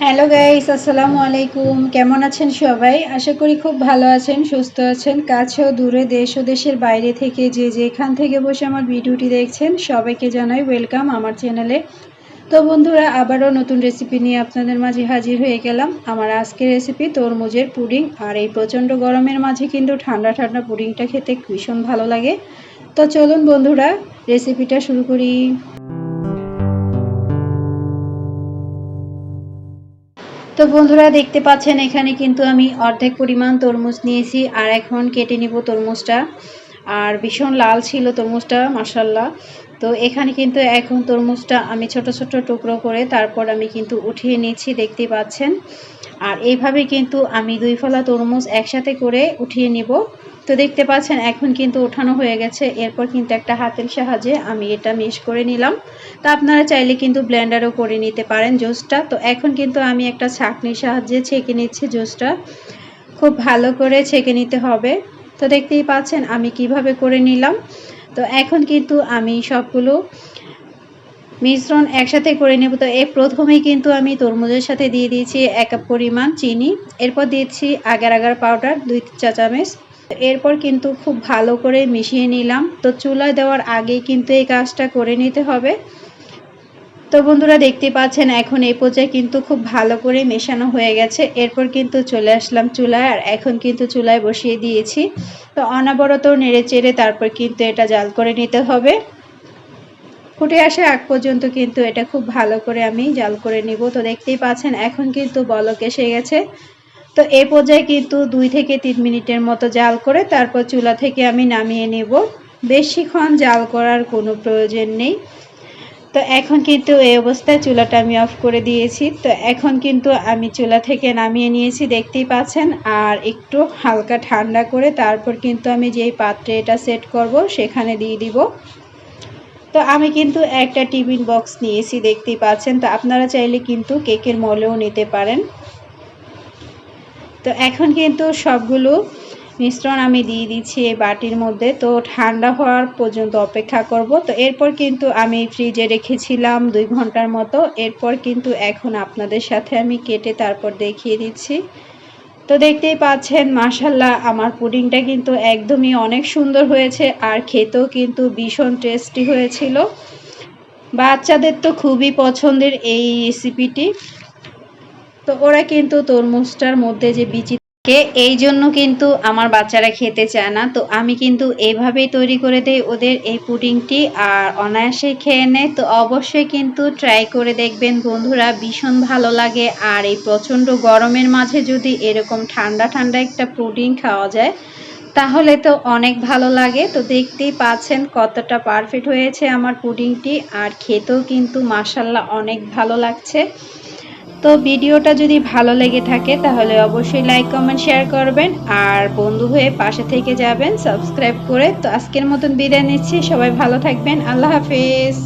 Hello guys, আসসালামু আলাইকুম। কেমন আছেন সবাই? আশা করি খুব ভালো আছেন, সুস্থ আছেন। কাছে ও দূরে, দেশ ও দেশের বাইরে থেকে যে যেখান থেকে বসে আমার ভিডিওটি দেখছেন সবাইকে জানাই ওয়েলকাম আমার চ্যানেলে। তো বন্ধুরা, আবারও নতুন রেসিপি নিয়ে আপনাদের মাঝে হাজির হয়ে গেলাম। আমার আজকের রেসিপি তরমুজের পুডিং। আর এই প্রচণ্ড গরমের মাঝে কিন্তু ঠান্ডা ঠান্ডা পুডিংটা খেতে ভীষণ ভালো লাগে। তো চলুন বন্ধুরা, রেসিপিটা শুরু করি। তো বন্ধুরা, দেখতে পাচ্ছেন এখানে কিন্তু আমি অর্ধেক পরিমাণ তরমুজ নিয়েছি। আর এখন কেটে নিব তরমুজটা। আর ভীষণ লাল ছিল তরমুজটা, মাশাআল্লাহ। তো এখানে কিন্তু এখন তরমুজটা আমি ছোট ছোট টুকরো করে তারপর আমি কিন্তু উঠিয়ে নিচ্ছি, দেখতেই পাচ্ছেন। আর এইভাবে কিন্তু আমি 2 ফলা তরমুজ একসাথে করে উঠিয়ে নিব। তো দেখতে পাচ্ছেন এখন কিন্তু ওঠানো হয়ে গেছে। এরপর কিন্তু একটা হাতের সাহায্যে আমি এটা মিক্স করে নিলাম। তো আপনারা চাইলে কিন্তু ব্লেন্ডারও করে নিতে পারেন জুসটা। তো এখন কিন্তু আমি একটা ছাঁকনির সাহায্যে ছেঁকে নিচ্ছি জুসটা। খুব ভালো করে ছেঁকে নিতে হবে। তো দেখতেই পাচ্ছেন আমি কিভাবে করে নিলাম। তো এখন কিন্তু আমি সবগুলো মিশ্রণ একসাথে করে নেব। তো প্রথমেই কিন্তু আমি তরমুজের সাথে দিয়ে দিয়েছি 1 কাপ পরিমাণ চিনি। এরপর দিয়েছি আগার আগার পাউডার 2 চা চামচ। এরপর কিন্তু খুব ভালো করে মিশিয়ে নিলাম। তো চুলায় দেওয়ার আগেই কিন্তু এই কাজটা করে নিতে হবে। তো বন্ধুরা, দেখতে পাচ্ছেন এখন এই পর্যায়ে কিন্তু খুব ভালো করে মেশানো হয়ে গেছে। এরপর কিন্তু চলে আসলাম চুলায়। আর এখন কিন্তু চুলায় বসিয়ে দিয়েছি। তো অনবরত নেড়ে চেড়ে তারপর কিন্তু এটা জাল করে নিতে হবে। ফুটে আসা আগ পর্যন্ত কিন্তু এটা খুব ভালো করে আমি জাল করে নিব। তো দেখতেই পাচ্ছেন এখন কিন্তু বলক এসে গেছে। তো এই পর্যায়ে কিন্তু 2 থেকে 3 মিনিটের মতো জাল করে তারপর চুলা থেকে আমি নামিয়ে নেব। বেশিক্ষণ জাল করার কোনো প্রয়োজন নেই। তো এখন কিন্তু এই অবস্থায় চুলাটা আমি অফ করে দিয়েছি। তো এখন কিন্তু আমি চুলা থেকে নামিয়ে নিয়েছি, দেখতেই পাচ্ছেন। আর একটু হালকা ঠান্ডা করে তারপর কিন্তু আমি যেই পাত্রে এটা সেট করব সেখানে দিয়ে দিব। তো আমি কিন্তু একটা টিফিন বক্স নিয়েছি, দেখতেই পাচ্ছেন। তো আপনারা চাইলে কিন্তু কেকের মলেও নিতে পারেন। তো এখন কিন্তু সবগুলো মিশ্রণ আমি দিয়ে দিচ্ছি এই বাটির মধ্যে। তো ঠান্ডা হওয়ার পর্যন্ত অপেক্ষা করব। তো এরপর কিন্তু আমি ফ্রিজে রেখেছিলাম 2 ঘন্টার মতো। এরপর কিন্তু এখন আপনাদের সাথে আমি কেটে তারপর দেখিয়ে দিচ্ছি। তো দেখতেই পাচ্ছেন মাশাআল্লাহ আমার পুডিংটা কিন্তু একদমই অনেক সুন্দর হয়েছে। আর খেতেও কিন্তু ভীষণ টেস্টি হয়েছিল। বাচ্চাদের তো খুবই পছন্দের এই রেসিপিটি। তো ওরা কিন্তু তরমুজটার মধ্যে যে বিচি থাকে এই জন্য কিন্তু আমার বাচ্চারা খেতে চায় না। তো আমি কিন্তু এইভাবেই তৈরি করে দেই ওদের এই পুডিংটি। আর অনায়াসে খেয়ে নেয়। তো অবশ্যই কিন্তু ট্রাই করে দেখবেন বন্ধুরা, ভীষণ ভালো লাগে। আর এই প্রচণ্ড গরমের মাঝে যদি এরকম ঠান্ডা ঠান্ডা একটা পুডিং খাওয়া যায় তাহলে তো অনেক ভালো লাগে। তো দেখতেই পাচ্ছেন কতটা পারফেক্ট হয়েছে আমার পুডিংটি। আর খেতেও কিন্তু মাশাআল্লাহ অনেক ভালো লাগছে। তো ভিডিওটা যদি ভালো লেগে থাকে তাহলে অবশ্যই লাইক কমেন্ট শেয়ার করবেন। আর বন্ধু হয়ে পাশে থেকে যাবেন সাবস্ক্রাইব করে। তো আজকের মতন বিদায় নিচ্ছি, সবাই ভালো থাকবেন, আল্লাহ হাফেজ।